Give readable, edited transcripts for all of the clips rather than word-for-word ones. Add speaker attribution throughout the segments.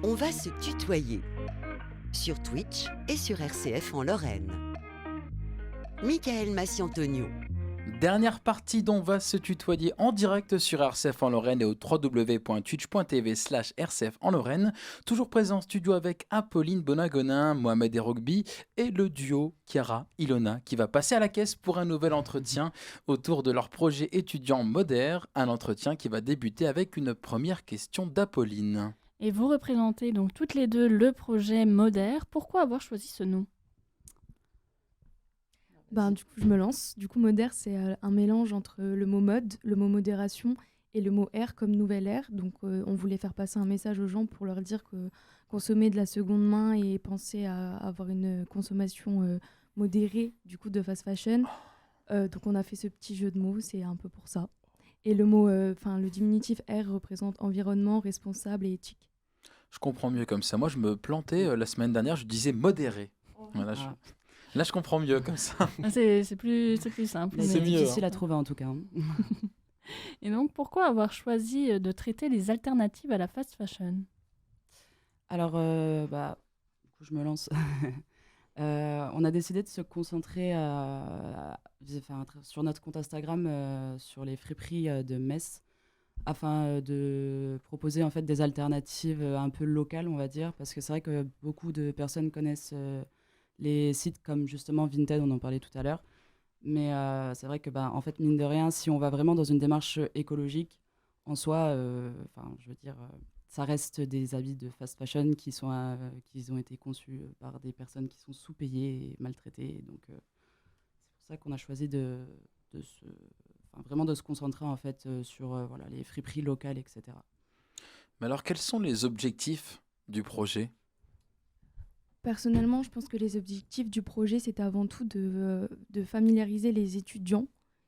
Speaker 1: On va se tutoyer sur Twitch et sur RCF en Lorraine. Michael Massi-Antonio.
Speaker 2: Dernière partie d'On va se tutoyer en direct sur RCF en Lorraine et au www.twitch.tv/RCF en Lorraine. Toujours présent en studio avec Apolline Bonagonin, Mohamed Erogbi et le duo Chiara-Ilona qui va passer à la caisse pour un nouvel entretien autour de leur projet étudiant Moder. Un entretien qui va débuter avec une première question d'Apolline.
Speaker 3: Et vous représentez donc toutes les deux le projet Moder. Pourquoi avoir choisi ce nom ?
Speaker 4: Du coup, je me lance. Du coup, Moder, c'est un mélange entre le mot mode, le mot modération et le mot ère comme nouvelle ère. Donc, on voulait faire passer un message aux gens pour leur dire que consommer de la seconde main et penser à avoir une consommation modérée du coup de fast fashion. Donc, on a fait ce petit jeu de mots, c'est un peu pour ça. Et le diminutif ère représente environnement, responsable et éthique.
Speaker 2: Je comprends mieux comme ça. Moi, je me plantais la semaine dernière, je disais modéré. Voilà, Là, je comprends mieux comme ça.
Speaker 3: C'est plus simple.
Speaker 2: C'est mieux,
Speaker 5: difficile à trouver en tout cas.
Speaker 3: Et donc, pourquoi avoir choisi de traiter les alternatives à la fast fashion ?
Speaker 5: Alors, du coup, je me lance. On a décidé de se concentrer sur notre compte Instagram sur les friperies de Metz afin de proposer en fait des alternatives un peu locales, on va dire, parce que c'est vrai que beaucoup de personnes connaissent les sites comme justement Vinted, on en parlait tout à l'heure. Mais c'est vrai que, en fait, mine de rien, si on va vraiment dans une démarche écologique, en soi, ça reste des habits de fast fashion qui ont été conçus par des personnes qui sont sous-payées et maltraitées. Donc, c'est pour ça qu'on a choisi vraiment de se concentrer en fait sur les friperies locales, etc.
Speaker 2: Mais alors, quels sont les objectifs du projet ?
Speaker 4: Personnellement, je pense que les objectifs du projet, c'était avant tout de familiariser les étudiants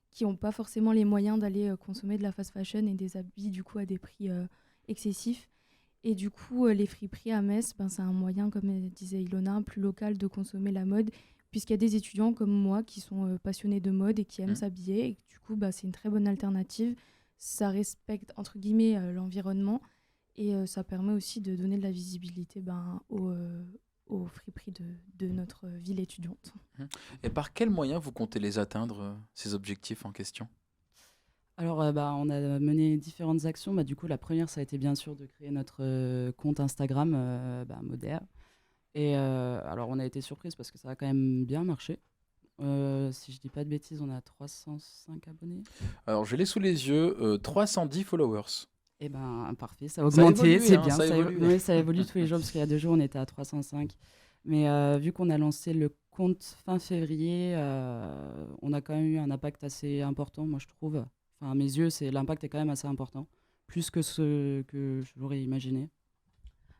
Speaker 4: qui n'ont pas forcément les moyens d'aller consommer de la fast fashion et des habits du coup à des prix excessifs. Et du coup, les friperies à Metz, c'est un moyen, comme disait Ilona, plus local de consommer la mode, puisqu'il y a des étudiants comme moi qui sont passionnés de mode et qui aiment s'habiller. Et du coup, c'est une très bonne alternative. Ça respecte, entre guillemets, l'environnement et ça permet aussi de donner de la visibilité aux friperies de notre ville étudiante.
Speaker 2: Et par quels moyens vous comptez les atteindre, ces objectifs en question ?
Speaker 5: Alors, on a mené différentes actions. Du coup, la première, ça a été bien sûr de créer notre compte Instagram Moder. Et alors, on a été surprise parce que ça a quand même bien marché. Si je dis pas de bêtises, on a 305 abonnés.
Speaker 2: Alors, je l'ai sous les yeux, 310 followers.
Speaker 5: Eh parfait, ça a augmenté, c'est bien. Ça évolue tous les jours parce qu'il y a 2 jours, on était à 305. Mais vu qu'on a lancé le compte fin février, on a quand même eu un impact assez important, moi je trouve. Enfin, à mes yeux, l'impact est quand même assez important, plus que ce que j'aurais imaginé.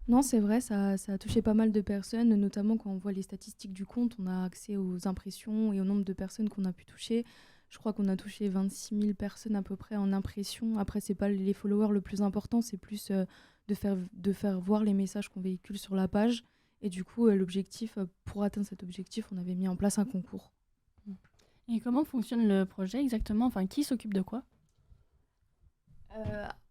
Speaker 4: Non, c'est vrai, ça a touché pas mal de personnes, notamment quand on voit les statistiques du compte, on a accès aux impressions et au nombre de personnes qu'on a pu toucher. Je crois qu'on a touché 26 000 personnes à peu près en impression. Après, c'est pas les followers le plus important, c'est plus de faire voir les messages qu'on véhicule sur la page. Et du coup, l'objectif, pour atteindre cet objectif, on avait mis en place un concours.
Speaker 3: Et comment fonctionne le projet exactement ? Enfin, qui s'occupe de quoi ?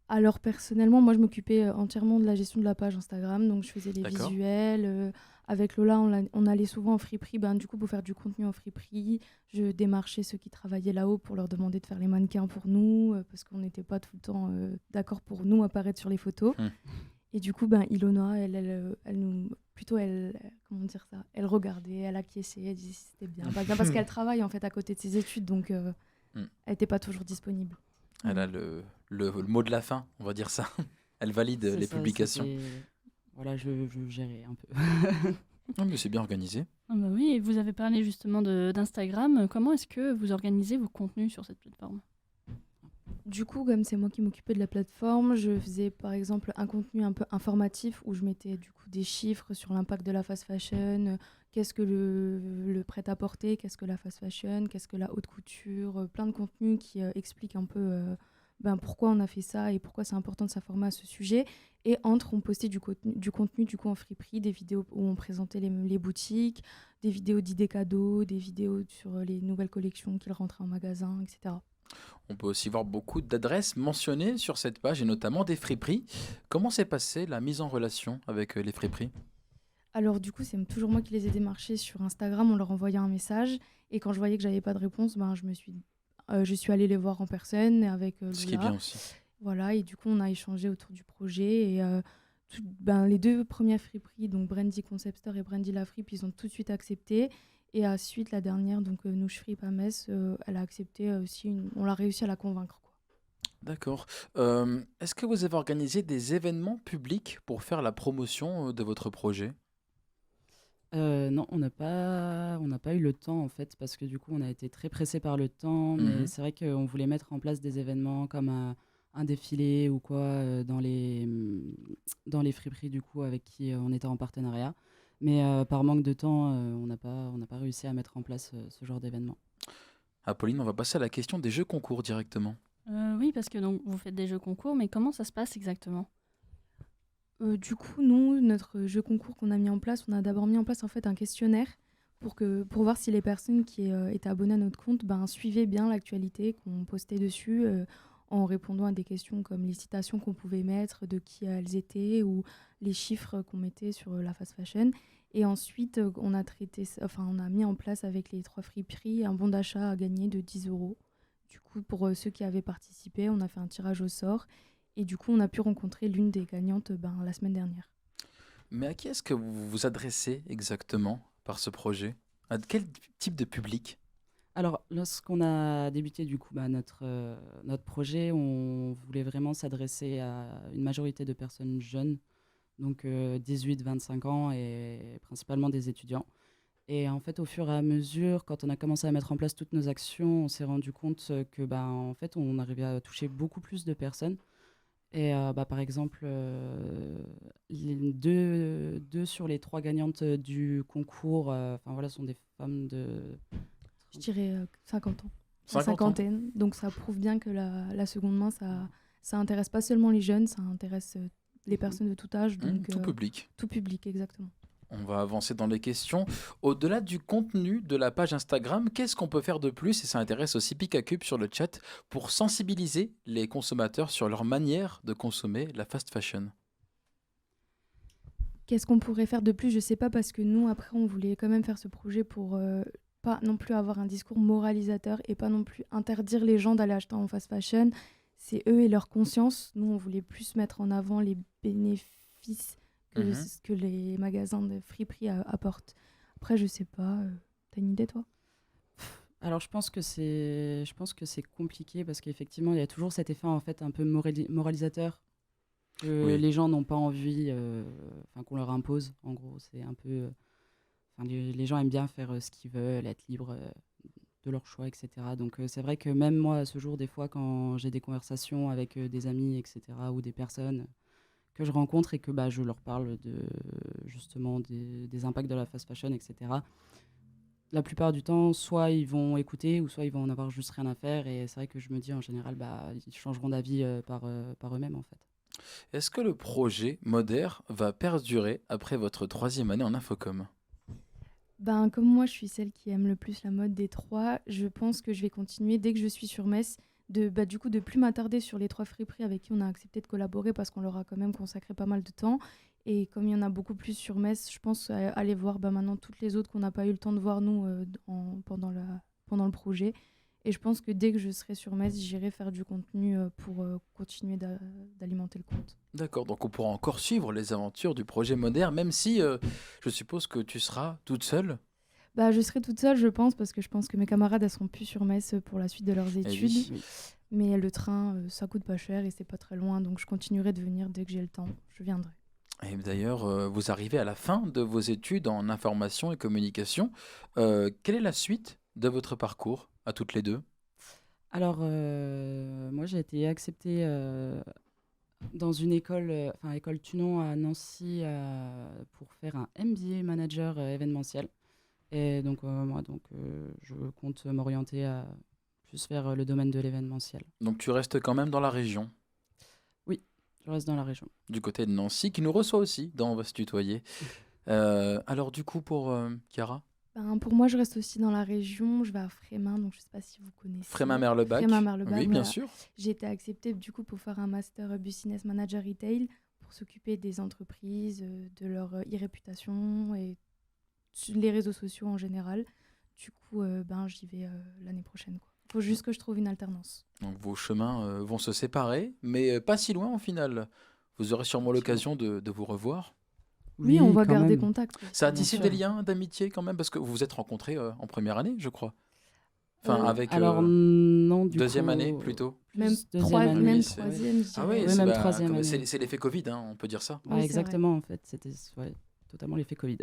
Speaker 4: Alors personnellement, moi je m'occupais entièrement de la gestion de la page Instagram, donc je faisais les visuels. Avec Lola, on allait souvent en friperie, du coup pour faire du contenu en friperie. Je démarchais ceux qui travaillaient là-haut pour leur demander de faire les mannequins pour nous, parce qu'on n'était pas tout le temps d'accord pour nous apparaître sur les photos. Et du coup, Ilona, elle nous, plutôt comment dire ça, elle regardait, elle acquiesçait, elle disait si c'était bien, pas bien, parce qu'elle travaille en fait à côté de ses études, donc elle n'était pas toujours disponible.
Speaker 2: Elle a le mot de la fin, on va dire ça. Elle valide les publications.
Speaker 5: Voilà, je gérais un peu.
Speaker 2: Non, mais c'est bien organisé.
Speaker 3: Ah oui, et vous avez parlé justement d'Instagram. Comment est-ce que vous organisez vos contenus sur cette plateforme ?
Speaker 4: Du coup, comme c'est moi qui m'occupais de la plateforme, je faisais par exemple un contenu un peu informatif où je mettais du coup des chiffres sur l'impact de la fast fashion, qu'est-ce que le prêt-à-porter, qu'est-ce que la fast fashion, qu'est-ce que la haute couture, plein de contenus qui expliquent un peu pourquoi on a fait ça et pourquoi c'est important de s'informer à ce sujet. Et on postait du contenu du coup en friperie, des vidéos où on présentait les boutiques, des vidéos d'idées cadeaux, des vidéos sur les nouvelles collections qui rentraient en magasin, etc.
Speaker 2: On peut aussi voir beaucoup d'adresses mentionnées sur cette page et notamment des friperies. Comment s'est passée la mise en relation avec les friperies?
Speaker 4: Alors du coup, c'est toujours moi qui les ai démarchés sur Instagram en leur envoyant un message. Et quand je voyais que j'avais pas de réponse, ben, je suis allée les voir en personne avec
Speaker 2: Ce qui est
Speaker 4: Lola.
Speaker 2: bien aussi.
Speaker 4: Voilà, et du coup, on a échangé autour du projet. Et ben, les deux premières friperies, donc Brandy Concept Store et Brandy La Fripe, ils ont tout de suite accepté. Et ensuite, la dernière, donc Nouche Fripe à Metz, elle a accepté aussi. On l'a réussi à la convaincre, quoi.
Speaker 2: D'accord. Est-ce que vous avez organisé des événements publics pour faire la promotion de votre projet?
Speaker 5: Non, on n'a pas eu le temps en fait, parce que du coup, on a été très pressé par le temps, mais
Speaker 2: Mhm.
Speaker 5: c'est vrai qu'on voulait mettre en place des événements comme un défilé ou quoi dans les friperies du coup avec qui on était en partenariat. Mais par manque de temps, on n'a pas réussi à mettre en place ce genre d'événement.
Speaker 2: Apolline, on va passer à la question des jeux concours directement.
Speaker 3: Oui, parce que donc, vous faites des jeux concours, mais comment ça se passe exactement?
Speaker 4: Du coup, nous, notre jeu concours qu'on a mis en place, on a d'abord mis en place en fait un questionnaire pour voir si les personnes qui étaient abonnées à notre compte ben, suivaient bien l'actualité qu'on postait dessus en répondant à des questions comme les citations qu'on pouvait mettre, de qui elles étaient ou les chiffres qu'on mettait sur la fast fashion. Et ensuite, on a mis en place avec les trois friperies un bon d'achat à gagner de 10 euros. Du coup, pour ceux qui avaient participé, on a fait un tirage au sort. Et du coup, on a pu rencontrer l'une des gagnantes ben, la semaine dernière.
Speaker 2: Mais à qui est-ce que vous vous adressez exactement par ce projet? À quel type de public?
Speaker 5: Alors, lorsqu'on a débuté du coup notre projet, on voulait vraiment s'adresser à une majorité de personnes jeunes, donc 18-25 ans et principalement des étudiants. Et en fait, au fur et à mesure, quand on a commencé à mettre en place toutes nos actions, on s'est rendu compte que en fait, on arrivait à toucher beaucoup plus de personnes. Et par exemple, deux sur les trois gagnantes du concours, enfin voilà, sont des femmes de
Speaker 4: Je dirais 50 ans. La
Speaker 2: 50 ans.
Speaker 4: cinquantaine. Donc ça prouve bien que la seconde main, ça intéresse pas seulement les jeunes, ça intéresse les personnes de tout âge. Donc
Speaker 2: Tout public.
Speaker 4: tout public, exactement.
Speaker 2: On va avancer dans les questions. Au-delà du contenu de la page Instagram, qu'est-ce qu'on peut faire de plus, et ça intéresse aussi Picacube sur le chat, pour sensibiliser les consommateurs sur leur manière de consommer la fast fashion?
Speaker 4: Qu'est-ce qu'on pourrait faire de plus? Je sais pas, parce que nous, après, on voulait quand même faire ce projet pour pas non plus avoir un discours moralisateur et pas non plus interdire les gens d'aller acheter en fast fashion. C'est eux et leur conscience. Nous, on voulait plus mettre en avant les bénéfices que,
Speaker 2: Mhm.
Speaker 4: que les magasins de friperie apportent. Après, je sais pas. T'as une idée, toi?
Speaker 5: Alors, je pense que c'est compliqué parce qu'effectivement, il y a toujours cet effet en fait un peu moralisateur que
Speaker 2: Oui.
Speaker 5: les gens n'ont pas envie, enfin qu'on leur impose. En gros, c'est un peu, enfin les gens aiment bien faire ce qu'ils veulent, être libres de leur choix, etc. Donc c'est vrai que même moi, à ce jour, des fois, quand j'ai des conversations avec des amis, etc., ou des personnes que je rencontre et que je leur parle justement des impacts de la fast fashion, etc. La plupart du temps, soit ils vont écouter ou soit ils vont en avoir juste rien à faire. Et c'est vrai que je me dis en général, ils changeront d'avis par eux-mêmes en fait.
Speaker 2: Est-ce que le projet Modère va perdurer après votre troisième année en Infocom?
Speaker 4: Ben, comme moi, je suis celle qui aime le plus la mode des trois, je pense que je vais continuer dès que je suis sur Metz, du coup, de plus m'attarder sur les trois friperies avec qui on a accepté de collaborer parce qu'on leur a quand même consacré pas mal de temps. Et comme il y en a beaucoup plus sur Metz, je pense aller voir maintenant toutes les autres qu'on n'a pas eu le temps de voir nous pendant le projet. Et je pense que dès que je serai sur Metz, j'irai faire du contenu pour continuer d'alimenter le compte.
Speaker 2: D'accord, donc on pourra encore suivre les aventures du projet Modère, même si je suppose que tu seras toute seule.
Speaker 4: Bah, je serai toute seule, je pense, parce que je pense que mes camarades, elles seront plus sur Metz pour la suite de leurs
Speaker 2: Eh
Speaker 4: études.
Speaker 2: oui.
Speaker 5: Oui.
Speaker 4: Mais le train, ça coûte pas cher et c'est pas très loin, donc je continuerai de venir dès que j'ai le temps. Je viendrai.
Speaker 2: Et d'ailleurs, vous arrivez à la fin de vos études en information et communication. Quelle est la suite de votre parcours à toutes les deux?
Speaker 5: Alors, moi, j'ai été acceptée dans une école, enfin, école Tunon à Nancy, pour faire un MBA manager événementiel. Et donc, je compte m'orienter plus vers le domaine de l'événementiel.
Speaker 2: Donc tu restes quand même dans la région,
Speaker 5: Oui, je reste dans la région.
Speaker 2: du côté de Nancy, qui nous reçoit aussi, dans On va se tutoyer. Alors du coup, pour Chiara?
Speaker 4: Ben, pour moi, je reste aussi dans la région. Je vais à Frémin, donc je ne sais pas si vous connaissez.
Speaker 2: Frémin-Merlebac.
Speaker 4: Frémin-Merlebac,
Speaker 2: Oui, bien
Speaker 4: voilà.
Speaker 2: sûr.
Speaker 4: J'ai été acceptée du coup pour faire un master Business Manager Retail pour s'occuper des entreprises, de leur e-réputation et les réseaux sociaux en général. Du coup, ben, j'y vais l'année prochaine, quoi. Faut juste que je trouve une alternance.
Speaker 2: Donc vos chemins vont se séparer, mais pas si loin au final. Vous aurez sûrement l'occasion de vous revoir.
Speaker 4: Oui, on va
Speaker 5: quand
Speaker 4: garder
Speaker 5: même.
Speaker 4: contact.
Speaker 2: Ça a
Speaker 5: Bien
Speaker 2: tissé
Speaker 5: sûr.
Speaker 2: des liens d'amitié quand même, parce que vous vous êtes rencontrés en première année, je crois. Enfin, avec
Speaker 5: Alors non, du
Speaker 2: deuxième
Speaker 5: coup,
Speaker 2: année plutôt.
Speaker 4: Même,
Speaker 5: plus deuxième année.
Speaker 4: même
Speaker 2: Oui, c'est-
Speaker 4: troisième, je
Speaker 2: Ah
Speaker 4: dirais.
Speaker 2: oui,
Speaker 5: Oui,
Speaker 2: c'est
Speaker 5: même troisième année.
Speaker 2: c'est l'effet Covid, hein, on peut dire ça.
Speaker 5: Ah,
Speaker 4: Oui, c'est
Speaker 5: exactement, en fait, c'était totalement l'effet Covid.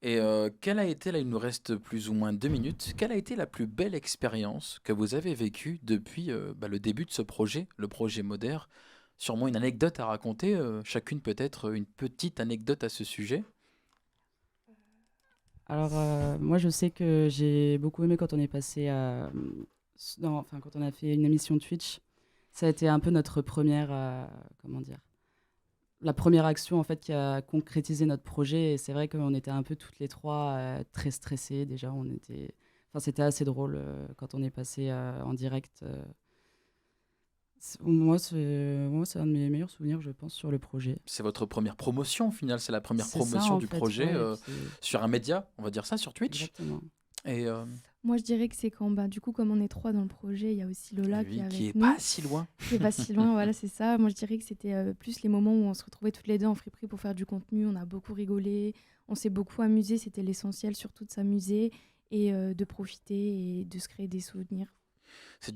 Speaker 2: Et quelle a été, là il nous reste plus ou moins 2 minutes, quelle a été la plus belle expérience que vous avez vécue depuis le début de ce projet, le projet Moder? Sûrement une anecdote à raconter, chacune peut-être une petite anecdote à ce sujet.
Speaker 5: Alors, moi, je sais que j'ai beaucoup aimé quand on est passé quand on a fait une émission Twitch. Ça a été un peu notre première, comment dire, la première action en fait qui a concrétisé notre projet. Et c'est vrai qu'on était un peu toutes les trois très stressées. Déjà, c'était assez drôle quand on est passé en direct. Moi, c'est un de mes meilleurs souvenirs, je pense, sur le projet.
Speaker 2: C'est votre première promotion au final, c'est la première
Speaker 5: C'est ça,
Speaker 2: promotion
Speaker 5: en
Speaker 2: du
Speaker 5: fait,
Speaker 2: projet
Speaker 5: ouais, et puis
Speaker 2: sur un média, on va dire ça, sur Twitch.
Speaker 5: exactement.
Speaker 2: Et
Speaker 4: Moi, je dirais que c'est quand, bah, du coup, comme on est trois dans le projet, il y a aussi Lola qui
Speaker 2: lui
Speaker 4: est avec
Speaker 2: qui est
Speaker 4: nous.
Speaker 2: pas si loin.
Speaker 4: Qui est pas si loin, voilà, c'est ça. Moi, je dirais que c'était plus les moments où on se retrouvait toutes les deux en friperie pour faire du contenu. On a beaucoup rigolé, on s'est beaucoup amusé. C'était l'essentiel, surtout de s'amuser et de profiter et de se créer des souvenirs.
Speaker 2: C'est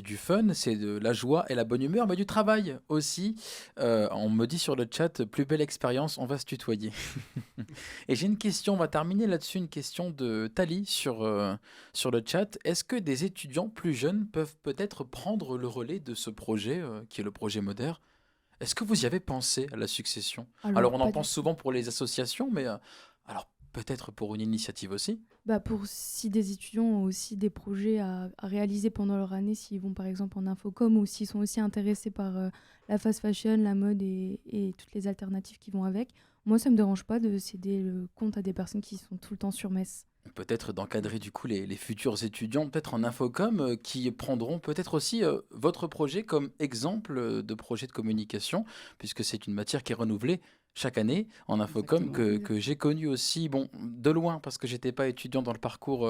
Speaker 2: du fun, c'est de la joie et la bonne humeur, mais du travail aussi. On me dit sur le chat, plus belle expérience, on va se tutoyer. Et j'ai une question, on va terminer là-dessus, une question de Tali sur le chat. Est-ce que des étudiants plus jeunes peuvent peut-être prendre le relais de ce projet, qui est le projet Moder? Est-ce que vous y avez pensé à la succession? Alors on
Speaker 4: pas
Speaker 2: en
Speaker 4: du
Speaker 2: pense
Speaker 4: tout.
Speaker 2: souvent pour les associations, mais alors peut-être pour une initiative aussi.
Speaker 4: Bah, si des étudiants ont aussi des projets à réaliser pendant leur année, s'ils vont par exemple en infocom ou s'ils sont aussi intéressés par la fast fashion, la mode et toutes les alternatives qui vont avec, moi ça me dérange pas de céder le compte à des personnes qui sont tout le temps sur Metz.
Speaker 2: Peut-être d'encadrer du coup les futurs étudiants, peut-être en infocom, qui prendront peut-être aussi votre projet comme exemple de projet de communication, puisque c'est une matière qui est renouvelée chaque année en infocom,
Speaker 5: Exactement.
Speaker 2: que j'ai connu aussi, bon, de loin, parce que j'étais pas étudiant dans le parcours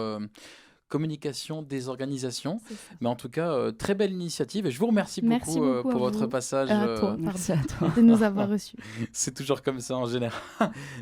Speaker 2: communication des organisations,
Speaker 4: C'est ça.
Speaker 2: mais en tout cas, très belle initiative, et je vous remercie
Speaker 4: Merci
Speaker 2: beaucoup
Speaker 4: beaucoup à
Speaker 2: pour votre
Speaker 4: vous.
Speaker 2: passage,
Speaker 4: À toi,
Speaker 5: Merci à toi.
Speaker 4: de nous avoir reçus.
Speaker 2: c'est toujours comme ça en général.